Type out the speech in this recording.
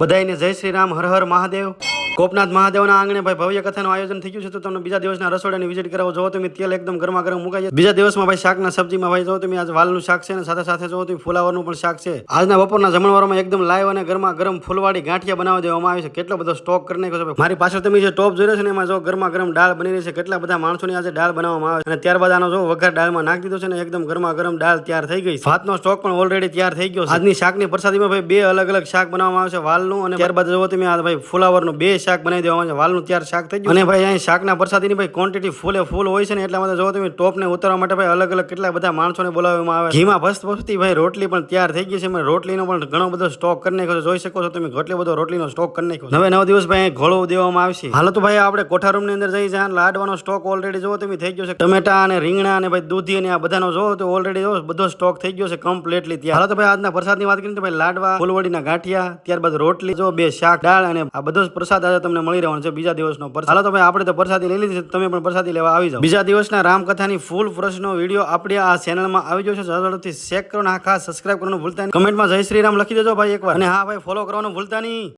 બધાઈને જય શ્રી રામ, હર હર મહાદેવ. ગોપનાથ મહાદેવના આંગણે ભાઈ ભવ્ય કથાનું આયોજન થઈ ગયું છે. તો તમને બીજા દિવસના રસોડાની વિઝિટ કરાવો. જો તમે તેલ એકદમ ગરમા ગરમ મુકાઈ જાય. બીજા દિવસમાં ભાઈ શાકના સબ્જીમાં ભાઈ જો તમે આજ વાલનું શાક છે અને સાથે સાથે જો તમે ફુલાવરનું પણ શાક છે. આજના બપોરના જમણવારમાં એકદમ લાઈવ અને ગરમા ગરમ ફૂલવાળી ગાંઠિયા બનાવી દેવામાં આવે છે. કેટલો બધો સ્ટોક કરી નાખ્યો છે. મારી પાછળ તમે જે ટોપ જોઈ રહ્યો છે ને એમાં જો ગરમા ગરમ દાળ બની રહી છે. કેટલા બધા માણસોની આજે દાળ બનાવવામાં આવે છે અને ત્યારબાદ આનો જો વઘાર દાળમાં નાખી દીધો છે ને એકદમ ગરમા ગરમ દાળ તૈયાર થઈ ગઈ. ભાતનો સ્ટોક પણ ઓલરેડી તૈયાર થઈ ગયો છે. આજની શાકની પ્રસાદીમાં ભાઈ બે અલગ અલગ શાક બનાવવામાં આવે છે, વાલનું અને ત્યારબાદ જો તમે આ ભાઈ ફુલાવરનું બે શાક બનાવી દેવામાં આવે છે. વાલનું તૈયાર શાક થઈ ગયું અને ભાઈ અહીં શાકના પ્રસાદીની ભાઈ ક્વોન્ટિટી ફૂલે ફૂલ હોય છે ને એટલા માટે જો તમે ટોપને ઉતારવા માટે ભાઈ અલગ અલગ કેટલા બધા માણસોને બોલાવવામાં આવે. ઘીમાં ભસતી ભાઈ રોટલી પણ તૈયાર થઈ ગઈ છે. મેં રોટલીનો પણ ઘણો બધો સ્ટોક કરી નાખ્યો છે. જોઈ શકો છો તમે કેટલો બધો રોટલીનો સ્ટોક કરી નાખ્યો. હવે 9 દિવસ ભાઈ ઘોળો દેવામાં આવશે. હાલો તો ભાઈ આપણે કોઠા રૂમની અંદર જઈ જ્યાં લાડવાનો સ્ટોક ઓલરેડી જો તમે થઈ ગયો છે. ટમેટા અને રીંગણા અને ભાઈ દૂધી અને આ બધાનો જો તો ઓલરેડી જો બધો સ્ટોક થઈ ગયો છે કમ્પ્લીટલી તૈયાર. હાલો તો ભાઈ આજના પ્રસાદની વાત કરીએ તો ભાઈ લાડવા, ફૂલવડીના ગાંઠિયા, ત્યારબાદ રોટલી, જો બે શાક, દાળ અને આ બધો જ પ્રસાદ આજે તમને મળી રહેવાનો છે બીજા દિવસનો પ્રસાદ. હાલો તો ભાઈ આપણે તો પ્રસાદી લઈ લીધી છે, તમે પણ પ્રસાદી લેવા આવી જાઓ. બીજા દિવસના રામકથાની ફૂલ પ્રશ્નો વિડીયો આપણે આ ચેનલમાં આવી ગયો છે. ઝડપથી શેર કરો અને આ ખાસ સબસ્ક્રાઇબ કરવાનું ભૂલતા નહીં. કમેન્ટમાં જય શ્રી રામ લખી દેજો ભાઈ એકવાર અને હા ભાઈ ફોલો કરવાનું ભૂલતા નહીં.